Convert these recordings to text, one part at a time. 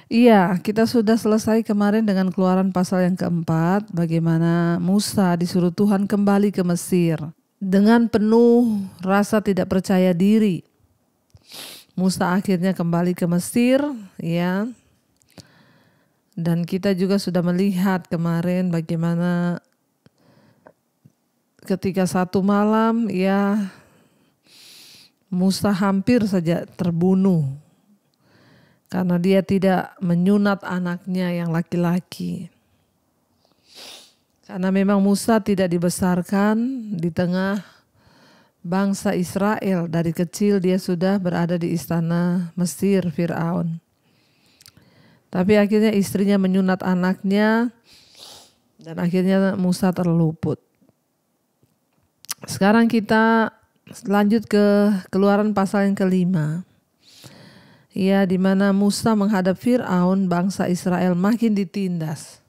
Iya, kita sudah selesai kemarin dengan Keluaran pasal yang keempat, bagaimana Musa disuruh Tuhan kembali ke Mesir. Dengan penuh rasa tidak percaya diri, Musa akhirnya kembali ke Mesir, ya. Dan kita juga sudah melihat kemarin bagaimana ketika satu malam, ya, Musa hampir saja terbunuh karena dia tidak menyunat anaknya yang laki-laki. Karena memang Musa tidak dibesarkan di tengah bangsa Israel. Dari kecil dia sudah berada di istana Mesir, Fir'aun. Tapi akhirnya istrinya menyunat anaknya dan akhirnya Musa terluput. Sekarang kita lanjut ke Keluaran pasal yang kelima. Ya, di mana Musa menghadap Fir'aun, bangsa Israel makin ditindas.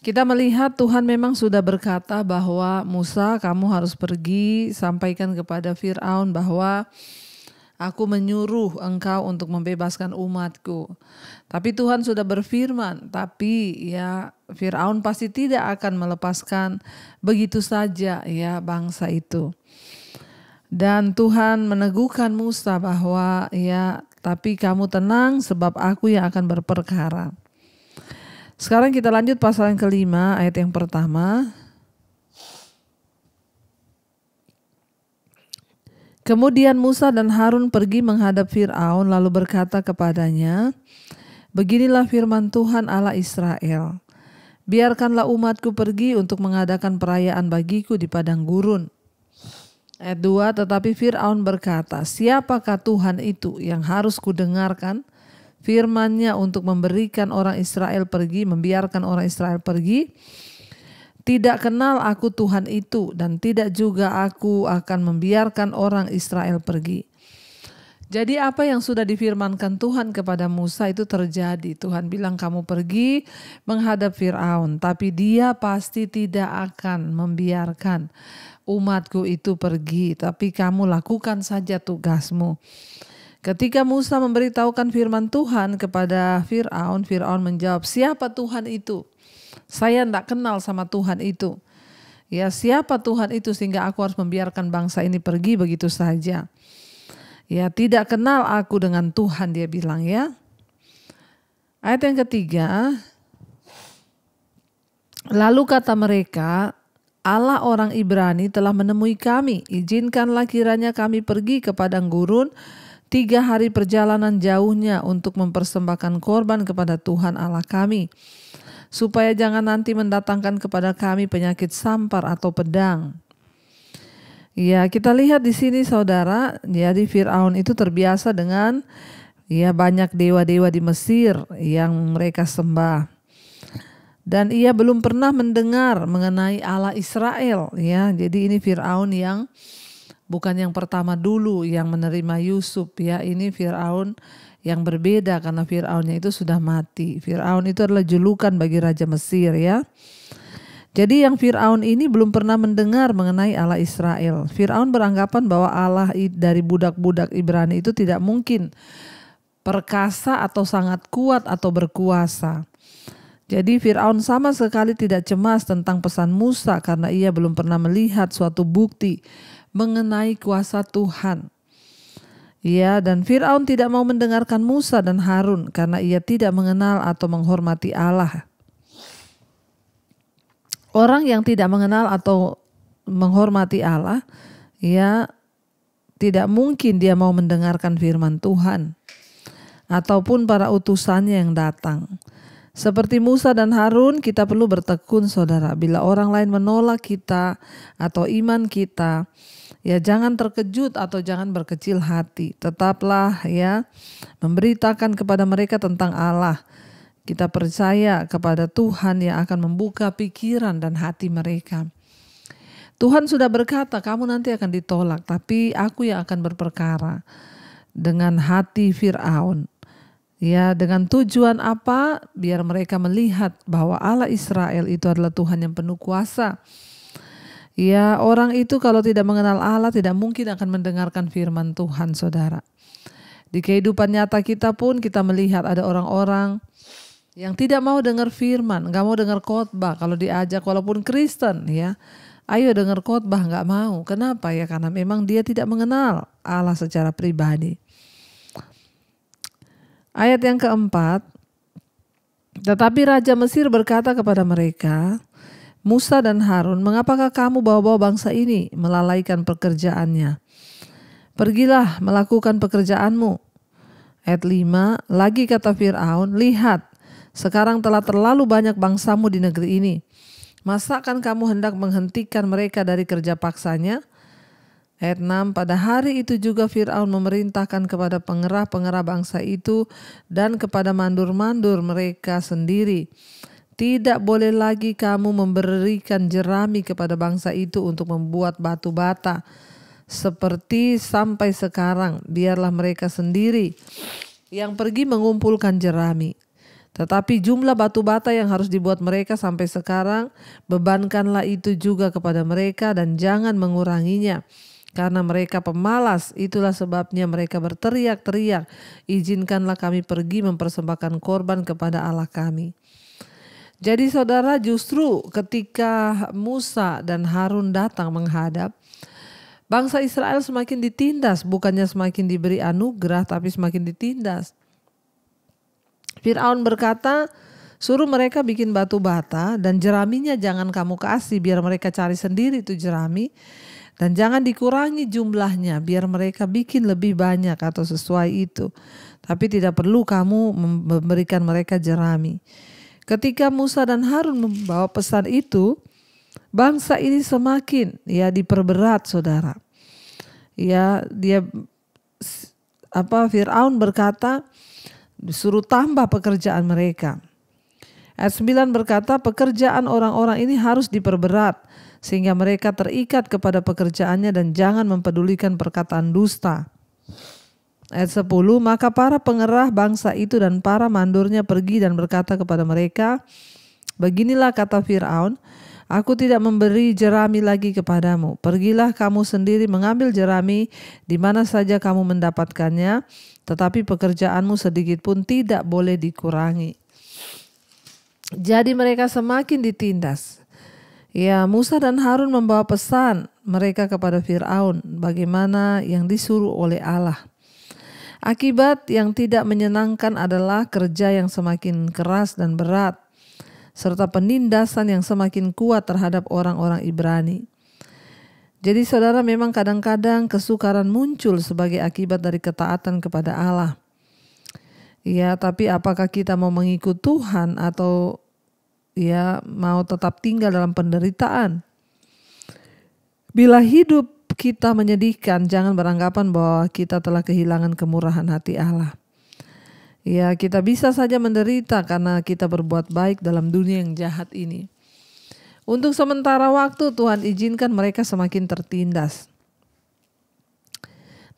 Kita melihat Tuhan memang sudah berkata bahwa Musa, kamu harus pergi sampaikan kepada Fir'aun bahwa aku menyuruh engkau untuk membebaskan umatku. Tapi Tuhan sudah berfirman, tapi ya Fir'aun pasti tidak akan melepaskan begitu saja ya bangsa itu. Dan Tuhan meneguhkan Musa bahwa ya tapi kamu tenang sebab aku yang akan berperkara. Sekarang kita lanjut pasal yang kelima ayat yang pertama. Kemudian Musa dan Harun pergi menghadap Fir'aun lalu berkata kepadanya, beginilah firman Tuhan Allah Israel. Biarkanlah umatku pergi untuk mengadakan perayaan bagiku di padang gurun. Ayat 2, tetapi Fir'aun berkata, siapakah Tuhan itu yang harus kudengarkan firman-Nya untuk memberikan orang Israel pergi, membiarkan orang Israel pergi? Tidak kenal aku Tuhan itu dan tidak juga aku akan membiarkan orang Israel pergi. Jadi apa yang sudah difirmankan Tuhan kepada Musa itu terjadi. Tuhan bilang kamu pergi menghadap Fir'aun, tapi dia pasti tidak akan membiarkan umatku itu pergi, tapi kamu lakukan saja tugasmu. Ketika Musa memberitahukan firman Tuhan kepada Fir'aun, Fir'aun menjawab, siapa Tuhan itu? Saya tidak kenal sama Tuhan itu. Ya, siapa Tuhan itu sehingga aku harus membiarkan bangsa ini pergi begitu saja. Ya, tidak kenal aku dengan Tuhan, dia bilang ya. Ayat yang ketiga, lalu kata mereka, Allah orang Ibrani telah menemui kami, izinkanlah kiranya kami pergi ke padang gurun 3 hari perjalanan jauhnya untuk mempersembahkan korban kepada Tuhan Allah kami, supaya jangan nanti mendatangkan kepada kami penyakit sampar atau pedang. Ya, kita lihat di sini saudara, jadi Fir'aun itu terbiasa dengan ya banyak dewa-dewa di Mesir yang mereka sembah. Dan ia belum pernah mendengar mengenai Allah Israel ya. Jadi ini Fir'aun yang bukan yang pertama dulu yang menerima Yusuf ya. Ini Fir'aun yang berbeda karena Fir'aunnya itu sudah mati. Fir'aun itu adalah julukan bagi Raja Mesir ya. Jadi yang Fir'aun ini belum pernah mendengar mengenai Allah Israel. Fir'aun beranggapan bahwa Allah dari budak-budak Ibrani itu tidak mungkin perkasa atau sangat kuat atau berkuasa. Jadi Fir'aun sama sekali tidak cemas tentang pesan Musa karena ia belum pernah melihat suatu bukti mengenai kuasa Tuhan. Ya, dan Fir'aun tidak mau mendengarkan Musa dan Harun karena ia tidak mengenal atau menghormati Allah. Orang yang tidak mengenal atau menghormati Allah, ya tidak mungkin dia mau mendengarkan firman Tuhan ataupun para utusannya yang datang. Seperti Musa dan Harun, kita perlu bertekun saudara. Bila orang lain menolak kita atau iman kita, ya jangan terkejut atau jangan berkecil hati. Tetaplah ya memberitakan kepada mereka tentang Allah. Kita percaya kepada Tuhan yang akan membuka pikiran dan hati mereka. Tuhan sudah berkata, kamu nanti akan ditolak, tapi aku yang akan berperkara. Dengan hati Fir'aun. Ya, dengan tujuan apa? Biar mereka melihat bahwa Allah Israel itu adalah Tuhan yang penuh kuasa. Ya, orang itu kalau tidak mengenal Allah tidak mungkin akan mendengarkan firman Tuhan, saudara. Di kehidupan nyata kita pun kita melihat ada orang-orang yang tidak mau dengar firman, gak mau dengar khotbah. Kalau diajak walaupun Kristen ya, ayo dengar khotbah, gak mau. Kenapa ya? Karena memang dia tidak mengenal Allah secara pribadi. Ayat yang keempat, tetapi Raja Mesir berkata kepada mereka, Musa dan Harun, mengapakah kamu bawa-bawa bangsa ini melalaikan pekerjaannya? Pergilah melakukan pekerjaanmu. Ayat 5, lagi kata Fir'aun, lihat, sekarang telah terlalu banyak bangsamu di negeri ini. Masakan kamu hendak menghentikan mereka dari kerja paksanya? Ayat 6, pada hari itu juga Fir'aun memerintahkan kepada pengerah-pengerah bangsa itu dan kepada mandur-mandur mereka sendiri. Tidak boleh lagi kamu memberikan jerami kepada bangsa itu untuk membuat batu bata. Seperti sampai sekarang, biarlah mereka sendiri yang pergi mengumpulkan jerami. Tetapi jumlah batu bata yang harus dibuat mereka sampai sekarang, bebankanlah itu juga kepada mereka dan jangan menguranginya. Karena mereka pemalas, itulah sebabnya mereka berteriak-teriak, izinkanlah kami pergi mempersembahkan korban kepada Allah kami. Jadi saudara, justru ketika Musa dan Harun datang menghadap, bangsa Israel semakin ditindas, bukannya semakin diberi anugerah, tapi semakin ditindas. Fir'aun berkata, suruh mereka bikin batu bata dan jeraminya jangan kamu kasih, biar mereka cari sendiri itu jerami. Dan jangan dikurangi jumlahnya, biar mereka bikin lebih banyak atau sesuai itu. Tapi tidak perlu kamu memberikan mereka jerami. Ketika Musa dan Harun membawa pesan itu, bangsa ini semakin diperberat, saudara. Fir'aun berkata, disuruh tambah pekerjaan mereka. Ayat 9 berkata, pekerjaan orang-orang ini harus diperberat, sehingga mereka terikat kepada pekerjaannya dan jangan mempedulikan perkataan dusta. Ayat 10, maka para pengerah bangsa itu dan para mandurnya pergi dan berkata kepada mereka, beginilah kata Fir'aun, aku tidak memberi jerami lagi kepadamu. Pergilah kamu sendiri mengambil jerami di mana saja kamu mendapatkannya, tetapi pekerjaanmu sedikit pun tidak boleh dikurangi. Jadi mereka semakin ditindas. Ya, Musa dan Harun membawa pesan mereka kepada Fir'aun bagaimana yang disuruh oleh Allah. Akibat yang tidak menyenangkan adalah kerja yang semakin keras dan berat, serta penindasan yang semakin kuat terhadap orang-orang Ibrani. Jadi saudara, memang kadang-kadang kesukaran muncul sebagai akibat dari ketaatan kepada Allah. Ya, tapi apakah kita mau mengikut Tuhan atau mau tetap tinggal dalam penderitaan? Bila hidup kita menyedihkan, jangan beranggapan bahwa kita telah kehilangan kemurahan hati Allah. Ya, kita bisa saja menderita karena kita berbuat baik dalam dunia yang jahat ini. Untuk sementara waktu Tuhan izinkan mereka semakin tertindas.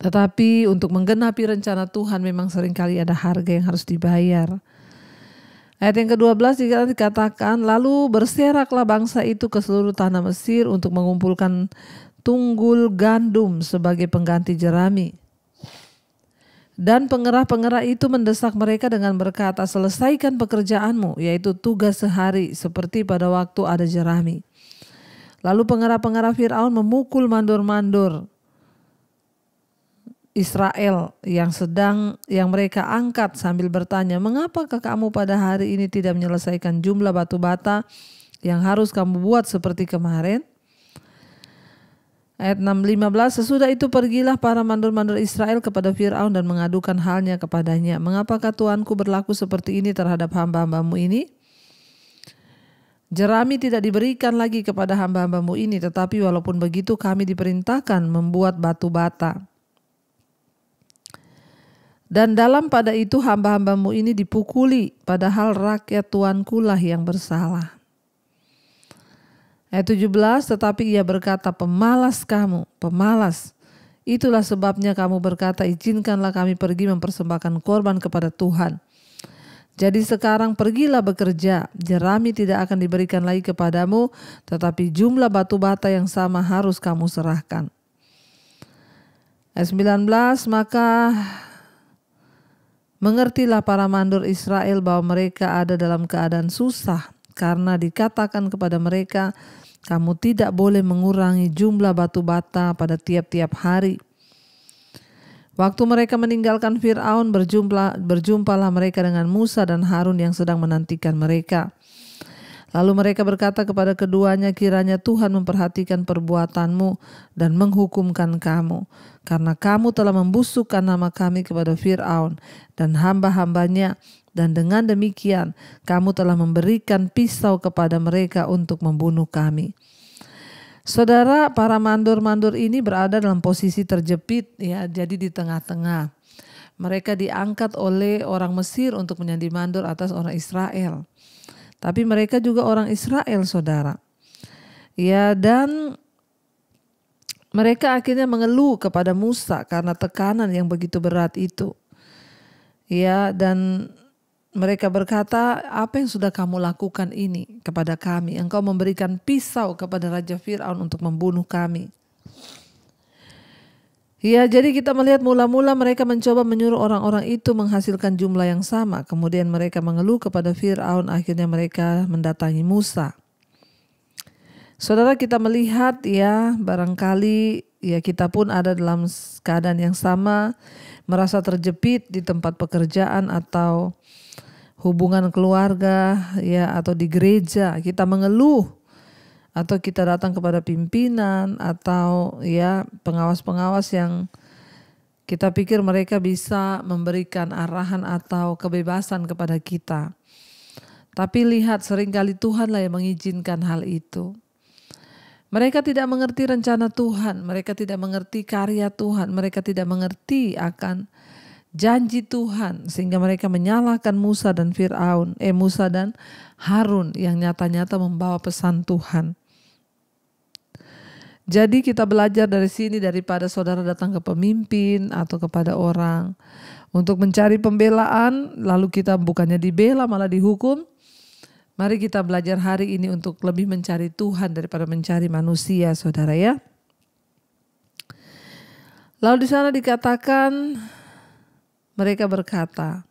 Tetapi untuk menggenapi rencana Tuhan memang seringkali ada harga yang harus dibayar. Ayat yang ke-12 dikatakan, lalu berseraklah bangsa itu ke seluruh tanah Mesir untuk mengumpulkan tunggul gandum sebagai pengganti jerami. Dan pengerah-pengerah itu mendesak mereka dengan berkata, selesaikan pekerjaanmu, yaitu tugas sehari seperti pada waktu ada jerami. Lalu pengerah-pengerah Fir'aun memukul mandor-mandor Israel yang mereka angkat sambil bertanya, mengapakah kamu pada hari ini tidak menyelesaikan jumlah batu bata yang harus kamu buat seperti kemarin? Ayat 6-15, sesudah itu pergilah para mandor-mandor Israel kepada Fir'aun dan mengadukan halnya kepadanya. Mengapakah Tuanku berlaku seperti ini terhadap hamba-hambamu ini? Jerami tidak diberikan lagi kepada hamba-hambamu ini, tetapi walaupun begitu kami diperintahkan membuat batu bata. Dan dalam pada itu hamba-hambamu ini dipukuli, padahal rakyat Tuanku lah yang bersalah. Ayat 17, tetapi ia berkata, pemalas kamu, pemalas. Itulah sebabnya kamu berkata, izinkanlah kami pergi mempersembahkan korban kepada Tuhan. Jadi sekarang pergilah bekerja, jerami tidak akan diberikan lagi kepadamu, tetapi jumlah batu bata yang sama harus kamu serahkan. Ayat 19, maka Mengertilah para mandor Israel bahwa mereka ada dalam keadaan susah, karena dikatakan kepada mereka, kamu tidak boleh mengurangi jumlah batu bata pada tiap-tiap hari. Waktu mereka meninggalkan Fir'aun, berjumpalah mereka dengan Musa dan Harun yang sedang menantikan mereka. Lalu mereka berkata kepada keduanya, kiranya Tuhan memperhatikan perbuatanmu dan menghukumkan kamu, karena kamu telah membusukkan nama kami kepada Fir'aun dan hamba-hambanya, dan dengan demikian kamu telah memberikan pisau kepada mereka untuk membunuh kami. Saudara, para mandor-mandor ini berada dalam posisi terjepit, ya, jadi di tengah-tengah. Mereka diangkat oleh orang Mesir untuk menjadi mandor atas orang Israel. Tapi mereka juga orang Israel, saudara. Ya, dan mereka akhirnya mengeluh kepada Musa karena tekanan yang begitu berat itu. Ya, dan mereka berkata, apa yang sudah kamu lakukan ini kepada kami? Engkau memberikan pisau kepada Raja Fir'aun untuk membunuh kami. Ya, jadi kita melihat mula-mula mereka mencoba menyuruh orang-orang itu menghasilkan jumlah yang sama. Kemudian mereka mengeluh kepada Fir'aun, akhirnya mereka mendatangi Musa. Saudara, kita melihat ya, barangkali ya kita pun ada dalam keadaan yang sama, merasa terjepit di tempat pekerjaan atau hubungan keluarga ya, atau di gereja. Kita mengeluh atau kita datang kepada pimpinan atau ya pengawas-pengawas yang kita pikir mereka bisa memberikan arahan atau kebebasan kepada kita. Tapi lihat, seringkali Tuhanlah yang mengizinkan hal itu. Mereka tidak mengerti rencana Tuhan, mereka tidak mengerti karya Tuhan, mereka tidak mengerti akan janji Tuhan, sehingga mereka menyalahkan Musa dan Musa dan Harun yang nyata-nyata membawa pesan Tuhan. Jadi kita belajar dari sini, daripada saudara datang ke pemimpin atau kepada orang untuk mencari pembelaan, lalu kita bukannya dibela malah dihukum. Mari kita belajar hari ini untuk lebih mencari Tuhan daripada mencari manusia, saudara ya. Lalu di sana dikatakan, mereka berkata,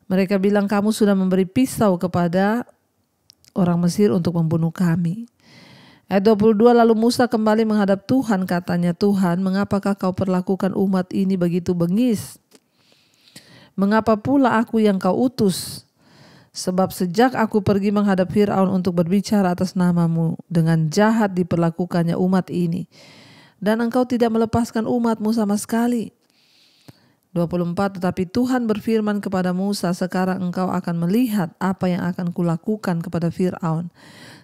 mereka bilang, kamu sudah memberi pisau kepada orang Mesir untuk membunuh kami. Ayat 22, lalu Musa kembali menghadap Tuhan, katanya, Tuhan, mengapakah kau perlakukan umat ini begitu bengis? Mengapa pula aku yang kau utus? Sebab sejak aku pergi menghadap Fir'aun untuk berbicara atas namamu, dengan jahat diperlakukannya umat ini. Dan engkau tidak melepaskan umatmu sama sekali. 24, tetapi Tuhan berfirman kepada Musa, sekarang engkau akan melihat apa yang akan kulakukan kepada Fir'aun.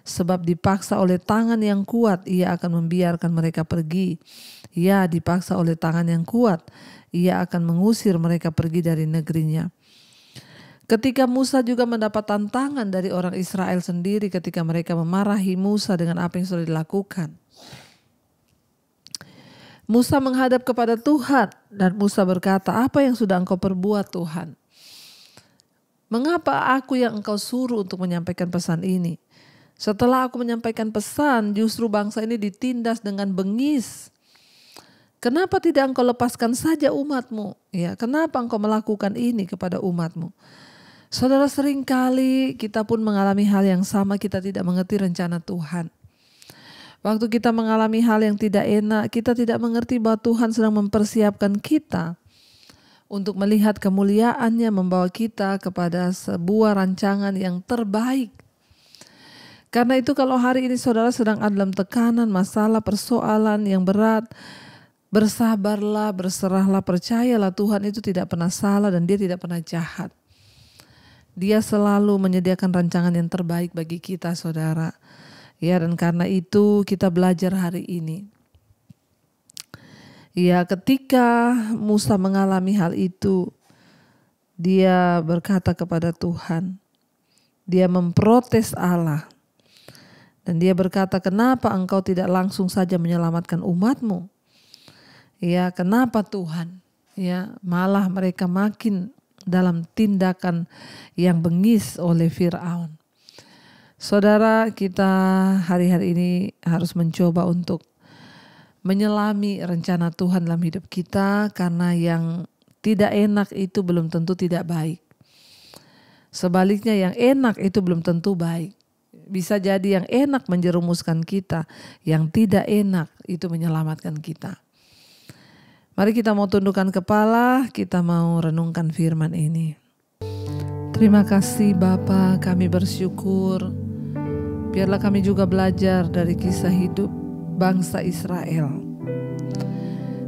Sebab dipaksa oleh tangan yang kuat, ia akan membiarkan mereka pergi. Ya, dipaksa oleh tangan yang kuat, ia akan mengusir mereka pergi dari negerinya. Ketika Musa juga mendapat tantangan dari orang Israel sendiri ketika mereka memarahi Musa dengan apa yang sudah dilakukan. Musa menghadap kepada Tuhan dan Musa berkata, apa yang sudah engkau perbuat Tuhan? Mengapa aku yang engkau suruh untuk menyampaikan pesan ini? Setelah aku menyampaikan pesan, justru bangsa ini ditindas dengan bengis. Kenapa tidak engkau lepaskan saja umatmu? Ya, kenapa engkau melakukan ini kepada umatmu? Saudara, seringkali kita pun mengalami hal yang sama, kita tidak mengerti rencana Tuhan. Waktu kita mengalami hal yang tidak enak, kita tidak mengerti bahwa Tuhan sedang mempersiapkan kita untuk melihat kemuliaannya, membawa kita kepada sebuah rancangan yang terbaik. Karena itu kalau hari ini saudara sedang ada dalam tekanan, masalah, persoalan yang berat, bersabarlah, berserahlah, percayalah Tuhan itu tidak pernah salah dan dia tidak pernah jahat. Dia selalu menyediakan rancangan yang terbaik bagi kita, saudara. Ya, dan karena itu kita belajar hari ini. Ya, ketika Musa mengalami hal itu, dia berkata kepada Tuhan. Dia memprotes Allah. Dan dia berkata, kenapa engkau tidak langsung saja menyelamatkan umatmu? Ya, kenapa Tuhan? Ya, malah mereka makin dalam tindakan yang bengis oleh Fir'aun. Saudara, kita hari-hari ini harus mencoba untuk menyelami rencana Tuhan dalam hidup kita, karena yang tidak enak itu belum tentu tidak baik. Sebaliknya yang enak itu belum tentu baik. Bisa jadi yang enak menjerumuskan kita, yang tidak enak itu menyelamatkan kita. Mari kita mau tundukkan kepala, kita mau renungkan firman ini. Terima kasih Bapa, kami bersyukur. Biarlah kami juga belajar dari kisah hidup bangsa Israel,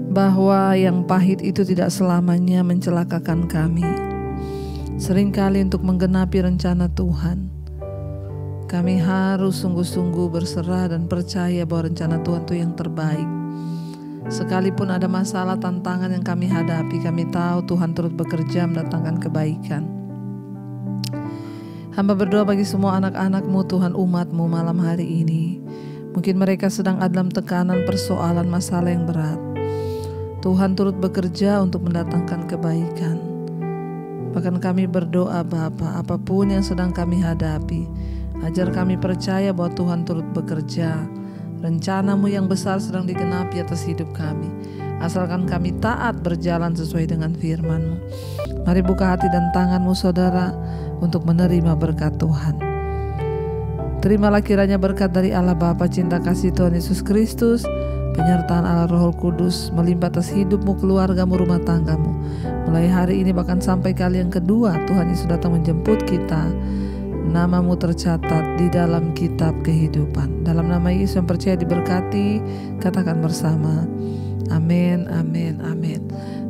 bahwa yang pahit itu tidak selamanya mencelakakan kami. Seringkali untuk menggenapi rencana Tuhan, kami harus sungguh-sungguh berserah dan percaya bahwa rencana Tuhan itu yang terbaik. Sekalipun ada masalah, tantangan yang kami hadapi, kami tahu Tuhan turut bekerja mendatangkan kebaikan. Hamba berdoa bagi semua anak-anak-Mu, Tuhan, umat-Mu malam hari ini. Mungkin mereka sedang ada dalam tekanan, persoalan, masalah yang berat. Tuhan turut bekerja untuk mendatangkan kebaikan. Bahkan kami berdoa Bapa, apapun yang sedang kami hadapi, ajar kami percaya bahwa Tuhan turut bekerja. Rencana-Mu yang besar sedang digenapi atas hidup kami. Asalkan kami taat berjalan sesuai dengan firman-Mu. Mari buka hati dan tangan-Mu saudara untuk menerima berkat Tuhan. Terimalah kiranya berkat dari Allah Bapa, cinta kasih Tuhan Yesus Kristus, penyertaan Allah Roh Kudus melimpah atas hidupmu, keluargamu, rumah tanggamu. Mulai hari ini bahkan sampai kali yang kedua Tuhan Yesus datang menjemput kita, namamu tercatat di dalam kitab kehidupan. Dalam nama Yesus yang percaya diberkati, katakan bersama, amin, amin, amin.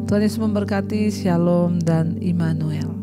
Tuhan Yesus memberkati, shalom dan Immanuel.